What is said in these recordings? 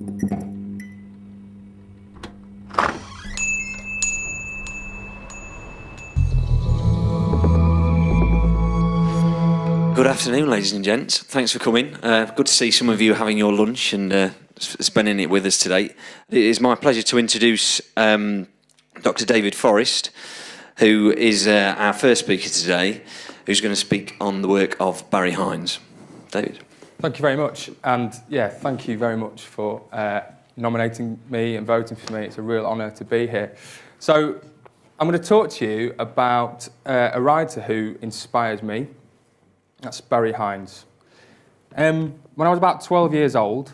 Good afternoon, ladies and gents. Thanks for coming. Good to see some of you having your lunch and spending it with us today. It is my pleasure to introduce Dr David Forrest, who is our first speaker today, who's going to speak on the work of Barry Hines. David. Thank you very much, and thank you very much for nominating me and voting for me. It's a real honour to be here. So I'm going to talk to you about a writer who inspired me. That's Barry Hines. When I was about 12 years old,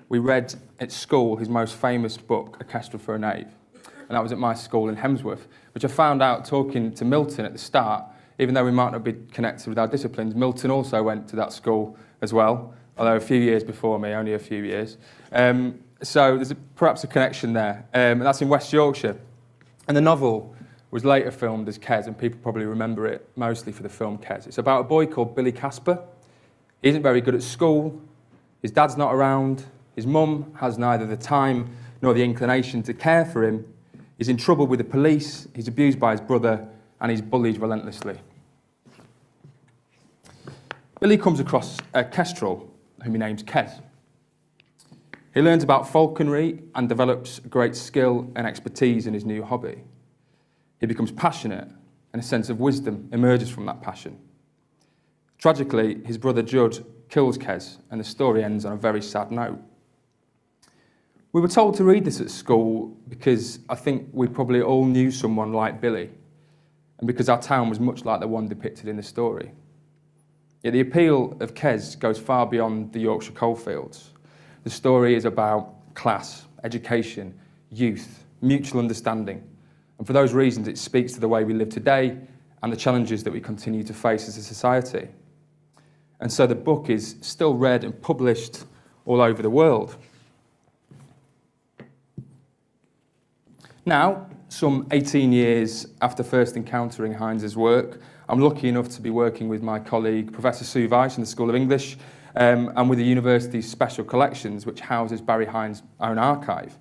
we read at school his most famous book, A Kestrel for a Knave, and that was at my school in Hemsworth, which I found out talking to Milton at the start. Even though we might not be connected with our disciplines, Milton also went to that school as well, although a few years before me, only a few years. So there's perhaps a connection there, and that's in West Yorkshire. And the novel was later filmed as Kes, and people probably remember it mostly for the film Kes. It's about a boy called Billy Casper. He isn't very good at school, his dad's not around, his mum has neither the time nor the inclination to care for him, he's in trouble with the police, he's abused by his brother, and he's bullied relentlessly. Billy comes across a Kestrel, whom he names Kes. He learns about falconry and develops great skill and expertise in his new hobby. He becomes passionate, and a sense of wisdom emerges from that passion. Tragically, his brother Judd kills Kes, and the story ends on a very sad note. We were told to read this at school because I think we probably all knew someone like Billy, and because our town was much like the one depicted in the story. Yet the appeal of Kes goes far beyond the Yorkshire coalfields. The story is about class, education, youth, mutual understanding, and for those reasons it speaks to the way we live today and the challenges that we continue to face as a society. And so the book is still read and published all over the world. Now, some 18 years after first encountering Hines's work, I'm lucky enough to be working with my colleague Professor Sue Weiss in the School of English and with the university's special collections, which houses Barry Hines' own archive,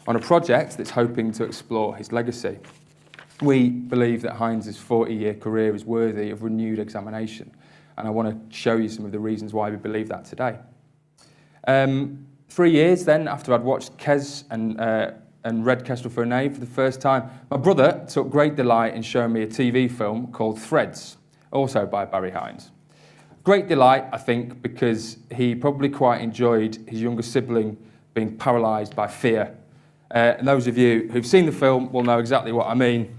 on a project that's hoping to explore his legacy. We believe that Hines' 40-year career is worthy of renewed examination, and I want to show you some of the reasons why we believe that today. 3 years then, after I'd watched Kes and read Kestrel for a Knave for the first time, my brother took great delight in showing me a TV film called Threads, also by Barry Hines. Great delight, I think, because he probably quite enjoyed his younger sibling being paralysed by fear. And those of you who've seen the film will know exactly what I mean.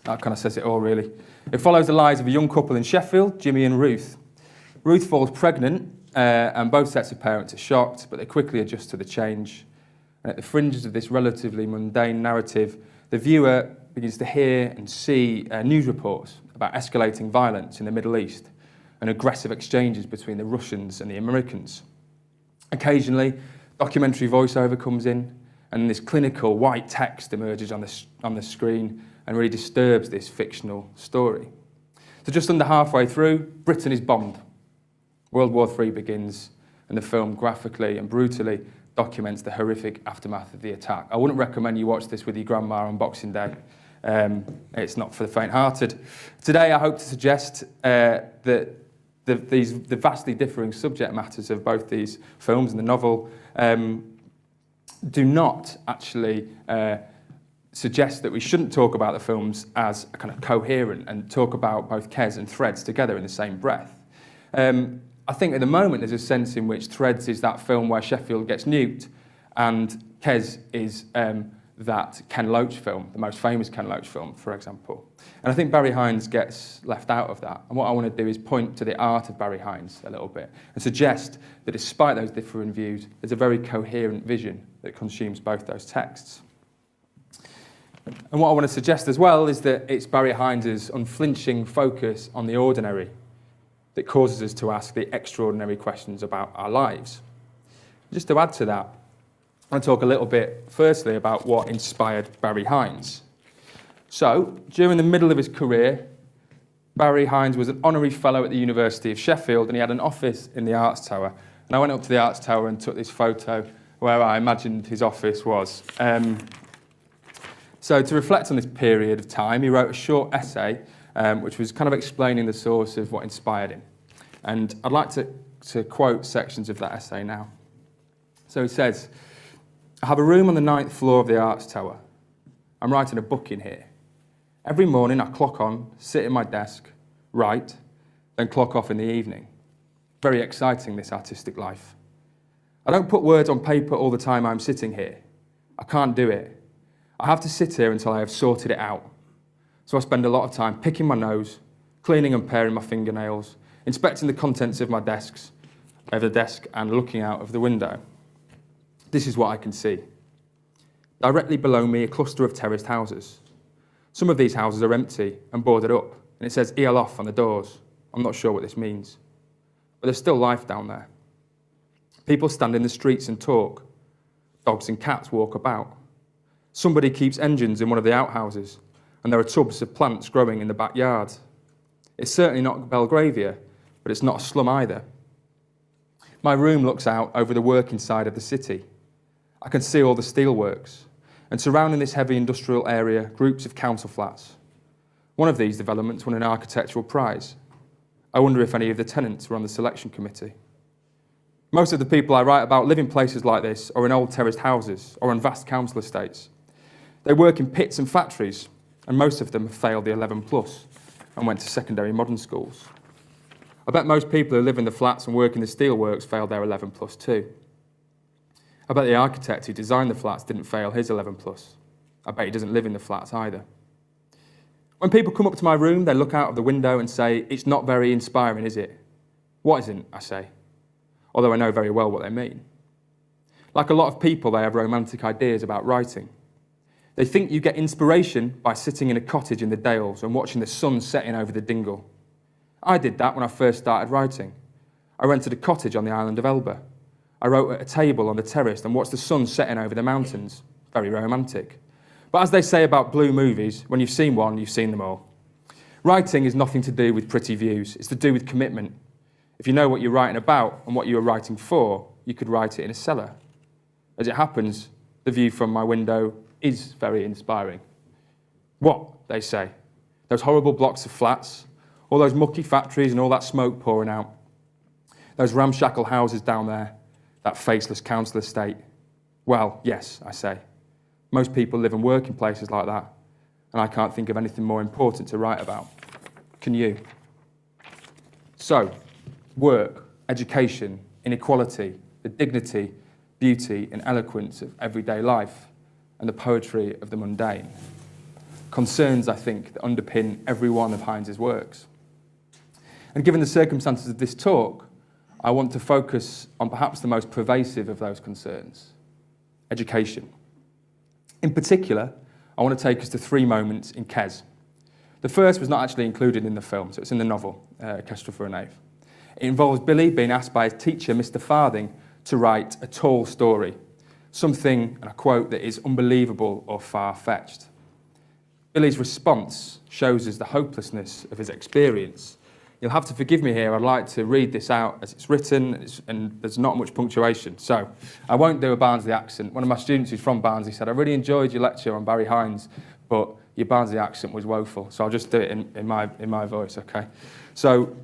That kind of says it all, really. It follows the lives of a young couple in Sheffield, Jimmy and Ruth. Ruth falls pregnant, and both sets of parents are shocked, but they quickly adjust to the change. And at the fringes of this relatively mundane narrative, the viewer begins to hear and see news reports about escalating violence in the Middle East and aggressive exchanges between the Russians and the Americans. Occasionally, documentary voiceover comes in, and this clinical white text emerges on the screen and really disturbs this fictional story. So just under halfway through, Britain is bombed. World War III begins, and the film graphically and brutally documents the horrific aftermath of the attack. I wouldn't recommend you watch this with your grandma on Boxing Day. It's not for the faint-hearted. Today, I hope to suggest that the vastly differing subject matters of both these films and the novel do not actually suggest that we shouldn't talk about the films as a kind of coherent and talk about both Kes and Threads together in the same breath. I think at the moment there's a sense in which Threads is that film where Sheffield gets nuked, and Kes is that Ken Loach film, the most famous Ken Loach film, for example. And I think Barry Hines gets left out of that. And what I want to do is point to the art of Barry Hines a little bit and suggest that despite those differing views, there's a very coherent vision that consumes both those texts. And what I want to suggest as well is that it's Barry Hines' unflinching focus on the ordinary that causes us to ask the extraordinary questions about our lives. Just to add to that, I want to talk a little bit, firstly, about what inspired Barry Hines. So, during the middle of his career, Barry Hines was an honorary fellow at the University of Sheffield, and he had an office in the Arts Tower. And I went up to the Arts Tower and took this photo where I imagined his office was. So to reflect on this period of time, he wrote a short essay which was kind of explaining the source of what inspired him. And I'd like to quote sections of that essay now. So he says, "I have a room on the 9th floor of the Arts Tower. I'm writing a book in here. Every morning I clock on, sit at my desk, write, then clock off in the evening. Very exciting, this artistic life. I don't put words on paper all the time I'm sitting here. I can't do it. I have to sit here until I have sorted it out. So I spend a lot of time picking my nose, cleaning and paring my fingernails, inspecting the contents of my desk and looking out of the window. This is what I can see. Directly below me, a cluster of terraced houses. Some of these houses are empty and boarded up, and it says EL off on the doors. I'm not sure what this means. But there's still life down there. People stand in the streets and talk. Dogs and cats walk about. Somebody keeps engines in one of the outhouses, and there are tubs of plants growing in the backyard. It's certainly not Belgravia, but it's not a slum either. My room looks out over the working side of the city. I can see all the steelworks, and surrounding this heavy industrial area, groups of council flats. One of these developments won an architectural prize. I wonder if any of the tenants were on the selection committee. Most of the people I write about live in places like this, or in old terraced houses, or on vast council estates. They work in pits and factories, and most of them have failed the 11 plus and went to secondary modern schools. I bet most people who live in the flats and work in the steelworks failed their 11 plus too. I bet the architect who designed the flats didn't fail his 11 plus. I bet he doesn't live in the flats either. When people come up to my room, they look out of the window and say, "It's not very inspiring, is it?" "What isn't?" I say, although I know very well what they mean. Like a lot of people, they have romantic ideas about writing. They think you get inspiration by sitting in a cottage in the Dales and watching the sun setting over the dingle. I did that when I first started writing. I rented a cottage on the island of Elba. I wrote at a table on the terrace and watched the sun setting over the mountains. Very romantic. But as they say about blue movies, when you've seen one, you've seen them all. Writing is nothing to do with pretty views. It's to do with commitment. If you know what you're writing about and what you are writing for, you could write it in a cellar. As it happens, the view from my window is very inspiring. What, they say, those horrible blocks of flats, all those mucky factories and all that smoke pouring out, those ramshackle houses down there, that faceless council estate. Well, yes, I say. Most people live and work in places like that, and I can't think of anything more important to write about. Can you? So, work, education, inequality, the dignity, beauty and eloquence of everyday life, and the poetry of the mundane. Concerns, I think, that underpin every one of Hines's works. And given the circumstances of this talk, I want to focus on perhaps the most pervasive of those concerns, education. In particular, I want to take us to 3 moments in Kes. The first was not actually included in the film, so it's in the novel, Kestrels for a Knave. It involves Billy being asked by his teacher, Mr. Farthing, to write a tall story, something, and I quote, that is unbelievable or far-fetched. Billy's response shows us the hopelessness of his experience. You'll have to forgive me here, I'd like to read this out as it's written, and there's not much punctuation, so I won't do a Barnsley accent. One of my students who's from Barnsley said, "I really enjoyed your lecture on Barry Hines, but your Barnsley accent was woeful," so I'll just do it in my voice, okay? So,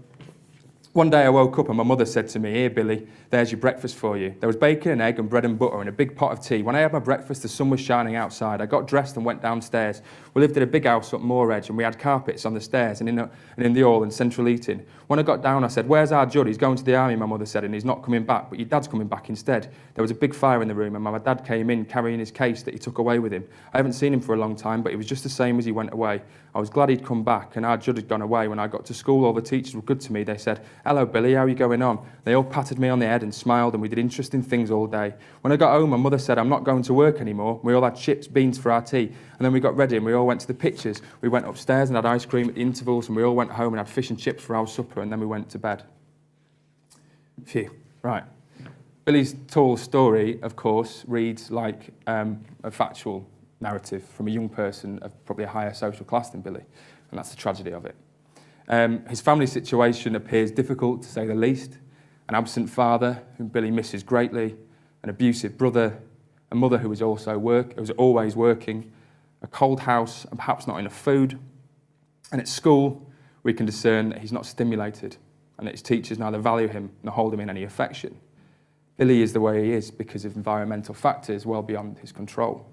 one day I woke up and my mother said to me, "Here, Billy, there's your breakfast for you." There was bacon and egg and bread and butter and a big pot of tea. When I had my breakfast, the sun was shining outside. I got dressed and went downstairs. We lived in a big house up Moor Edge, and we had carpets on the stairs and in the hall and central heating. When I got down, I said, "Where's our Judd? He's going to the army," my mother said, "and he's not coming back, but your dad's coming back instead." There was a big fire in the room, and my dad came in carrying his case that he took away with him. I haven't seen him for a long time, but he was just the same as he went away. I was glad he'd come back, and our Judd had gone away. When I got to school, all the teachers were good to me. They said, "Hello, Billy, how are you going on?" They all patted me on the head and smiled, and we did interesting things all day. When I got home, my mother said, "I'm not going to work anymore." We all had chips, beans for our tea, and then we got ready and we all went to the pictures. We went upstairs and had ice cream at the intervals, and we all went home and had fish and chips for our supper, and then we went to bed. Phew, right. Billy's tall story, of course, reads like a factual narrative from a young person of probably a higher social class than Billy, and that's the tragedy of it. His family situation appears difficult, to say the least. An absent father, whom Billy misses greatly, an abusive brother, a mother who was always working, a cold house and perhaps not enough food. And at school, we can discern that he's not stimulated and that his teachers neither value him nor hold him in any affection. Billy is the way he is because of environmental factors well beyond his control.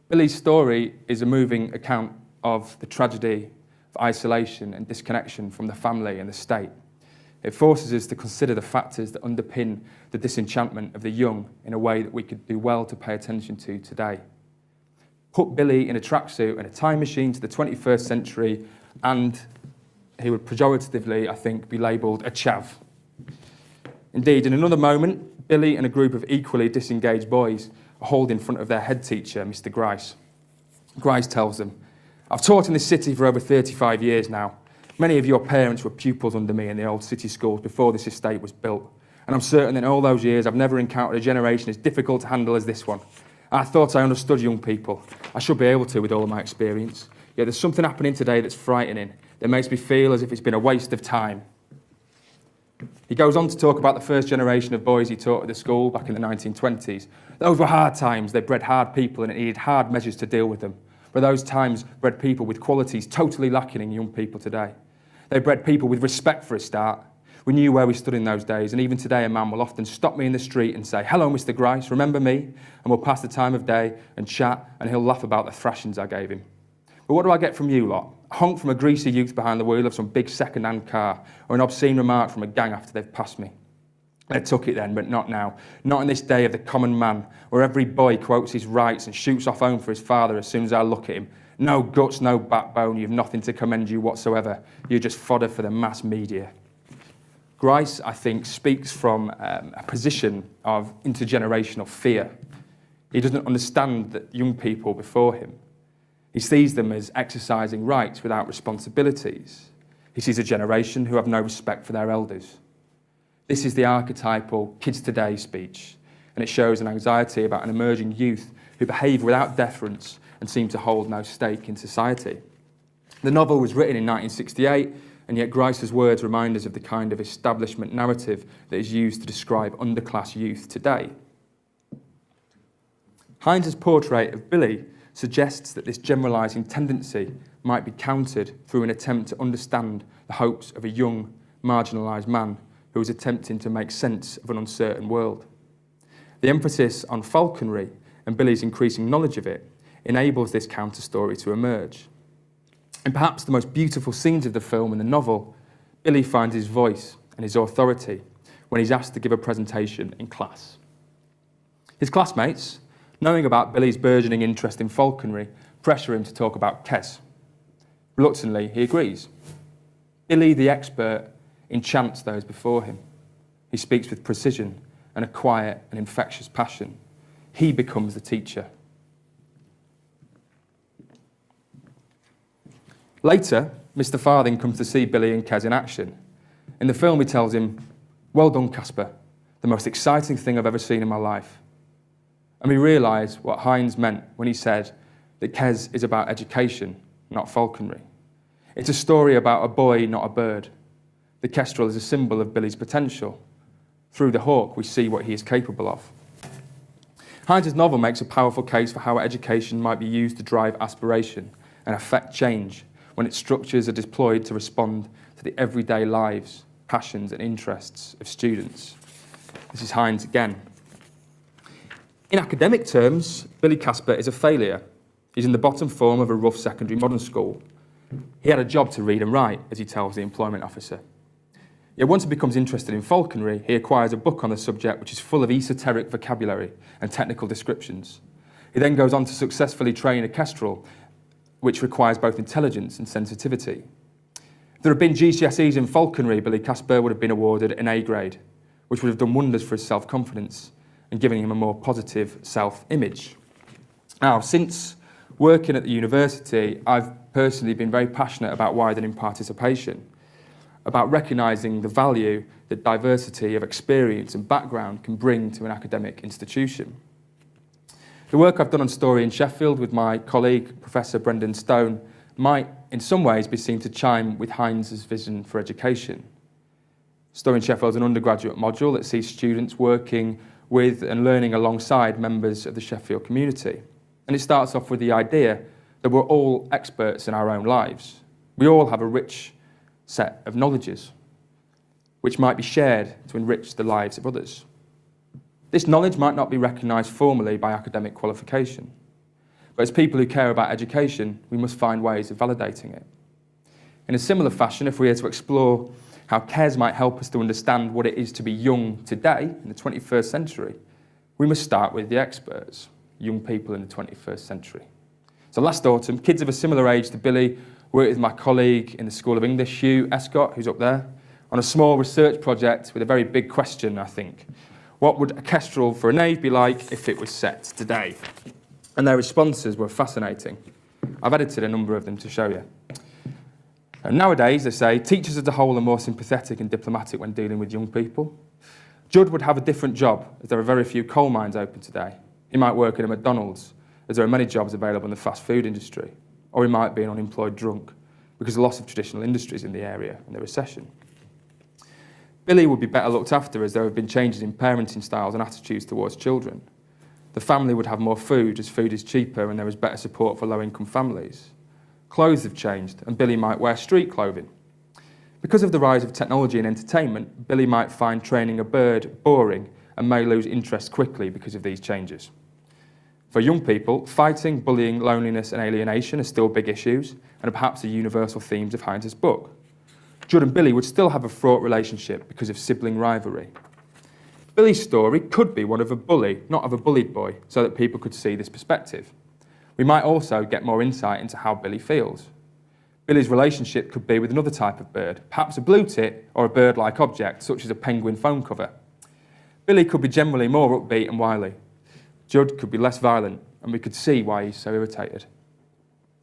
Billy's story is a moving account of the tragedy of isolation and disconnection from the family and the state. It forces us to consider the factors that underpin the disenchantment of the young in a way that we could do well to pay attention to today. Put Billy in a tracksuit and a time machine to the 21st century and he would pejoratively, I think, be labelled a chav. Indeed, in another moment, Billy and a group of equally disengaged boys are hauled in front of their head teacher, Mr. Grice. Grice tells them, "I've taught in this city for over 35 years now. Many of your parents were pupils under me in the old city schools before this estate was built. And I'm certain that in all those years I've never encountered a generation as difficult to handle as this one. I thought I understood young people. I should be able to with all of my experience. Yet there's something happening today that's frightening, that makes me feel as if it's been a waste of time." He goes on to talk about the first generation of boys he taught at the school back in the 1920s. Those were hard times. They bred hard people and it needed hard measures to deal with them. But those times bred people with qualities totally lacking in young people today. They bred people with respect for a start. We knew where we stood in those days, and even today a man will often stop me in the street and say, "Hello, Mr. Grice, remember me?" And we'll pass the time of day and chat, and he'll laugh about the thrashings I gave him. But what do I get from you lot? A honk from a greasy youth behind the wheel of some big second-hand car, or an obscene remark from a gang after they've passed me. They took it then, but not now. Not in this day of the common man, where every boy quotes his rights and shoots off home for his father as soon as I look at him. No guts, no backbone, you've nothing to commend you whatsoever. You're just fodder for the mass media. Grice, I think, speaks from a position of intergenerational fear. He doesn't understand that young people before him. He sees them as exercising rights without responsibilities. He sees a generation who have no respect for their elders. This is the archetypal kids today speech, and it shows an anxiety about an emerging youth who behave without deference and seem to hold no stake in society. The novel was written in 1968, and yet Grice's words remind us of the kind of establishment narrative that is used to describe underclass youth today. Hines's portrait of Billy suggests that this generalising tendency might be countered through an attempt to understand the hopes of a young, marginalised man who is attempting to make sense of an uncertain world. The emphasis on falconry and Billy's increasing knowledge of it enables this counter-story to emerge. In perhaps the most beautiful scenes of the film and the novel, Billy finds his voice and his authority when he's asked to give a presentation in class. His classmates, knowing about Billy's burgeoning interest in falconry, pressure him to talk about Kes. Reluctantly, he agrees. Billy, the expert, enchants those before him. He speaks with precision and a quiet and infectious passion. He becomes the teacher. Later, Mr. Farthing comes to see Billy and Kes in action. In the film, he tells him, "Well done, Casper. The most exciting thing I've ever seen in my life." And we realise what Hines meant when he said that Kes is about education, not falconry. It's a story about a boy, not a bird. The kestrel is a symbol of Billy's potential. Through the hawk, we see what he is capable of. Hines' novel makes a powerful case for how education might be used to drive aspiration and affect change when its structures are deployed to respond to the everyday lives, passions and interests of students. This is Hines again. In academic terms, Billy Casper is a failure. He's in the bottom form of a rough secondary modern school. He had a job to read and write, as he tells the employment officer. Yet once he becomes interested in falconry, he acquires a book on the subject which is full of esoteric vocabulary and technical descriptions. He then goes on to successfully train a kestrel, which requires both intelligence and sensitivity. If there had been GCSEs in falconry, Billy Casper would have been awarded an A grade, which would have done wonders for his self-confidence and giving him a more positive self-image. Now, since working at the university, I've personally been very passionate about widening participation, about recognising the value that diversity of experience and background can bring to an academic institution. The work I've done on story in Sheffield with my colleague, Professor Brendan Stone, might in some ways be seen to chime with Hines' vision for education. Story in Sheffield is an undergraduate module that sees students working with and learning alongside members of the Sheffield community. And it starts off with the idea that we're all experts in our own lives. We all have a rich set of knowledges which might be shared to enrich the lives of others. This knowledge might not be recognised formally by academic qualification, but as people who care about education, we must find ways of validating it. In a similar fashion, if we are to explore how Kes might help us to understand what it is to be young today, in the 21st century, we must start with the experts, young people in the 21st century. So last autumn, kids of a similar age to Billy worked with my colleague in the School of English, Hugh Escott, who's up there, on a small research project with a very big question, I think. What would a kestrel for a knave be like if it was set today? And their responses were fascinating. I've edited a number of them to show you. And nowadays, they say, teachers as a whole are more sympathetic and diplomatic when dealing with young people. Judd would have a different job, as there are very few coal mines open today. He might work at a McDonald's, as there are many jobs available in the fast food industry. Or he might be an unemployed drunk, because of the loss of traditional industries in the area and the recession. Billy would be better looked after, as there have been changes in parenting styles and attitudes towards children. The family would have more food, as food is cheaper and there is better support for low-income families. Clothes have changed, and Billy might wear street clothing. Because of the rise of technology and entertainment, Billy might find training a bird boring and may lose interest quickly because of these changes. For young people, fighting, bullying, loneliness and alienation are still big issues and are perhaps the universal themes of Hines' book. Judd and Billy would still have a fraught relationship because of sibling rivalry. Billy's story could be one of a bully, not of a bullied boy, so that people could see this perspective. We might also get more insight into how Billy feels. Billy's relationship could be with another type of bird, perhaps a blue tit or a bird-like object, such as a penguin phone cover. Billy could be generally more upbeat and wily. Judd could be less violent, and we could see why he's so irritated.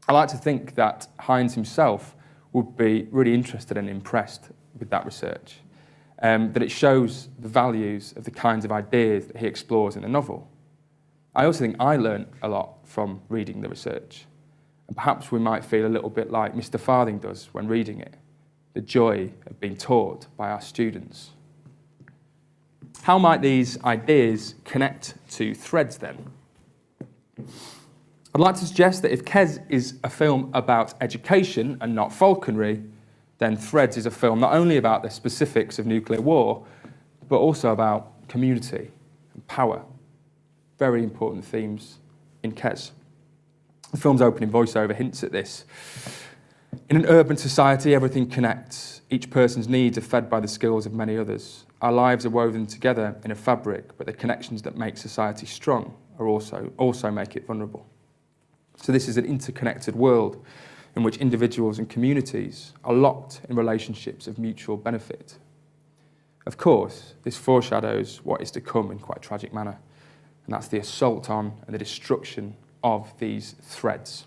I like to think that Hines himself would be really interested and impressed with that research, that it shows the values of the kinds of ideas that he explores in the novel. I also think I learned a lot from reading the research, and perhaps we might feel a little bit like Mr. Farthing does when reading it, the joy of being taught by our students. How might these ideas connect to Threads then? I'd like to suggest that if Kes is a film about education and not falconry, then Threads is a film not only about the specifics of nuclear war, but also about community and power. Very important themes in Kes. The film's opening voiceover hints at this. In an urban society, everything connects. Each person's needs are fed by the skills of many others. Our lives are woven together in a fabric, but the connections that make society strong are also make it vulnerable. So this is an interconnected world in which individuals and communities are locked in relationships of mutual benefit. Of course, this foreshadows what is to come in quite a tragic manner, and that's the assault on and the destruction of these threads.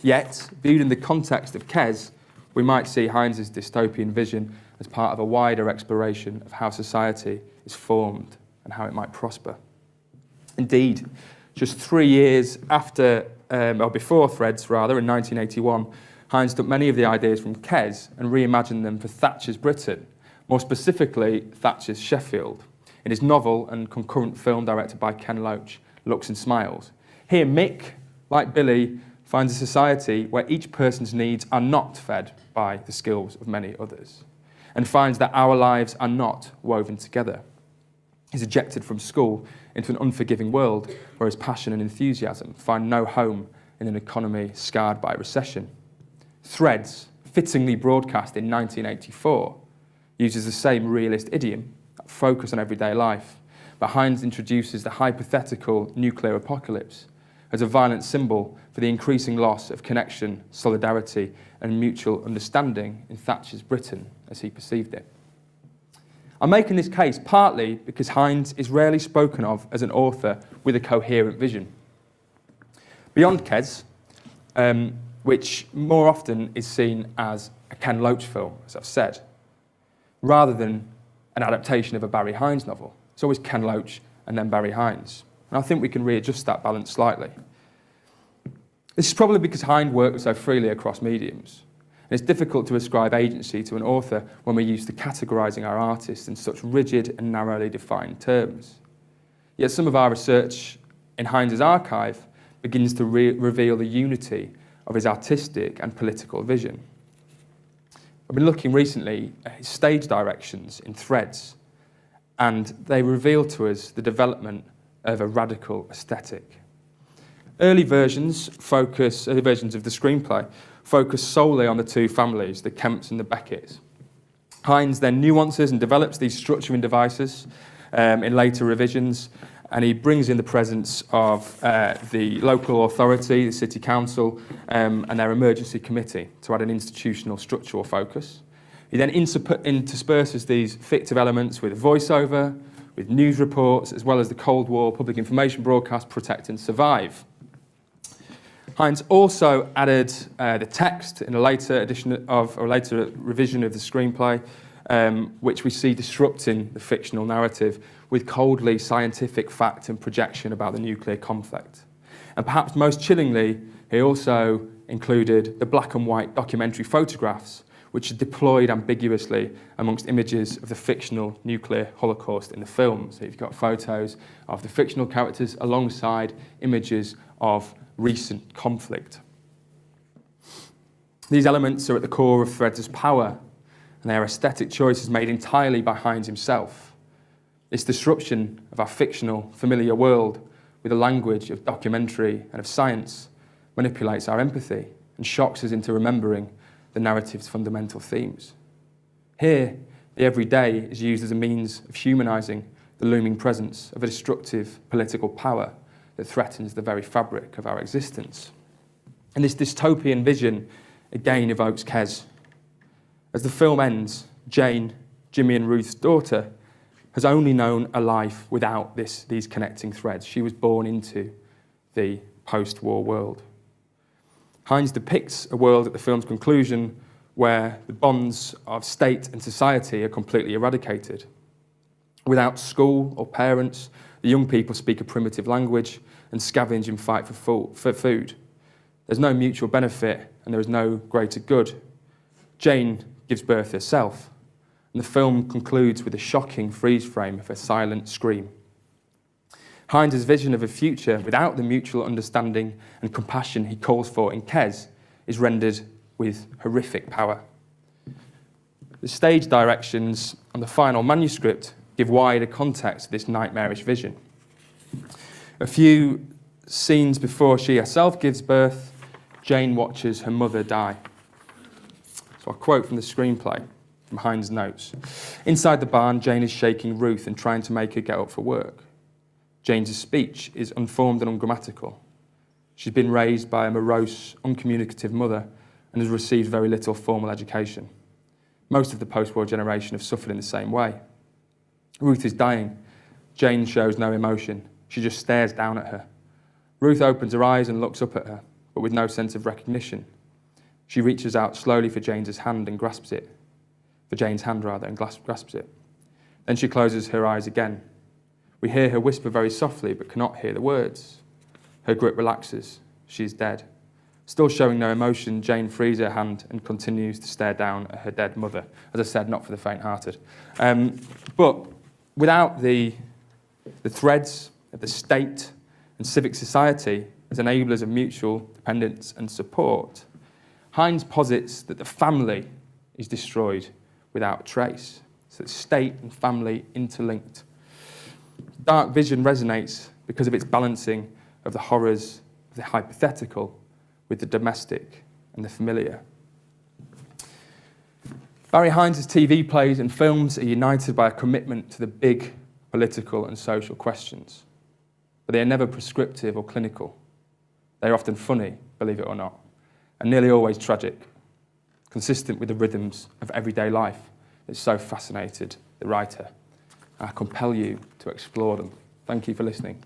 Yet, viewed in the context of Kes, we might see Hines' dystopian vision as part of a wider exploration of how society is formed and how it might prosper. Indeed, just 3 years before Threads, in 1981, Hines took many of the ideas from Kes and reimagined them for Thatcher's Britain, more specifically Thatcher's Sheffield, in his novel and concurrent film directed by Ken Loach, Looks and Smiles. Here, Mick, like Billy, finds a society where each person's needs are not fed by the skills of many others, and finds that our lives are not woven together. He's ejected from school into an unforgiving world where his passion and enthusiasm find no home in an economy scarred by recession. Threads, fittingly broadcast in 1984, uses the same realist idiom, that focus on everyday life, but Hines introduces the hypothetical nuclear apocalypse as a violent symbol for the increasing loss of connection, solidarity, and mutual understanding in Thatcher's Britain as he perceived it. I'm making this case partly because Hines is rarely spoken of as an author with a coherent vision. Beyond Kes, which more often is seen as a Ken Loach film, as I've said, rather than an adaptation of a Barry Hines novel. It's always Ken Loach and then Barry Hines. And I think we can readjust that balance slightly. This is probably because Hines works so freely across mediums. And it's difficult to ascribe agency to an author when we're used to categorising our artists in such rigid and narrowly defined terms. Yet some of our research in Hines' archive begins to reveal the unity of his artistic and political vision. I've been looking recently at his stage directions in Threads, and they reveal to us the development of a radical aesthetic. Early versions of the screenplay focus solely on the two families, the Kemps and the Becketts. Hines then nuances and develops these structuring devices in later revisions, and he brings in the presence of the local authority, the city council, and their emergency committee to add an institutional structural focus. He then intersperses these fictive elements with voiceover, with news reports, as well as the Cold War public information broadcast Protect and Survive. Hines also added the text in a later revision of the screenplay, which we see disrupting the fictional narrative with coldly scientific fact and projection about the nuclear conflict. And perhaps most chillingly, he also included the black and white documentary photographs, which are deployed ambiguously amongst images of the fictional nuclear holocaust in the film. So you've got photos of the fictional characters alongside images of recent conflict. These elements are at the core of Threads' power, and they are aesthetic choices made entirely by Hines himself. This disruption of our fictional, familiar world with a language of documentary and of science manipulates our empathy and shocks us into remembering the narrative's fundamental themes. Here, the everyday is used as a means of humanising the looming presence of a destructive political power that threatens the very fabric of our existence. And this dystopian vision again evokes Kes. As the film ends, Jane, Jimmy and Ruth's daughter, has only known a life without these connecting threads. She was born into the post-war world. Hines depicts a world at the film's conclusion where the bonds of state and society are completely eradicated. Without school or parents, the young people speak a primitive language and scavenge and fight for food. There's no mutual benefit and there is no greater good. Jane gives birth herself, and the film concludes with a shocking freeze frame of her silent scream. Hines' vision of a future without the mutual understanding and compassion he calls for in Kes is rendered with horrific power. The stage directions on the final manuscript give wider context to this nightmarish vision. A few scenes before she herself gives birth, Jane watches her mother die. So I'll quote from the screenplay, from Hines' notes. Inside the barn, Jane is shaking Ruth and trying to make her get up for work. Jane's speech is unformed and ungrammatical. She's been raised by a morose, uncommunicative mother and has received very little formal education. Most of the post-war generation have suffered in the same way. Ruth is dying. Jane shows no emotion. She just stares down at her. Ruth opens her eyes and looks up at her, but with no sense of recognition. She reaches out slowly for Jane's hand and grasps it. Then she closes her eyes again. We hear her whisper very softly, but cannot hear the words. Her grip relaxes. She is dead. Still showing no emotion, Jane frees her hand and continues to stare down at her dead mother. As I said, not for the faint-hearted. But without the threads of the state and civic society as enablers of mutual dependence and support, Hines posits that the family is destroyed without trace, so that state and family interlinked. Dark vision resonates because of its balancing of the horrors of the hypothetical with the domestic and the familiar. Barry Hines' TV plays and films are united by a commitment to the big political and social questions, but they are never prescriptive or clinical. They are often funny, believe it or not, and nearly always tragic, consistent with the rhythms of everyday life that so fascinated the writer. I compel you to explore them. Thank you for listening.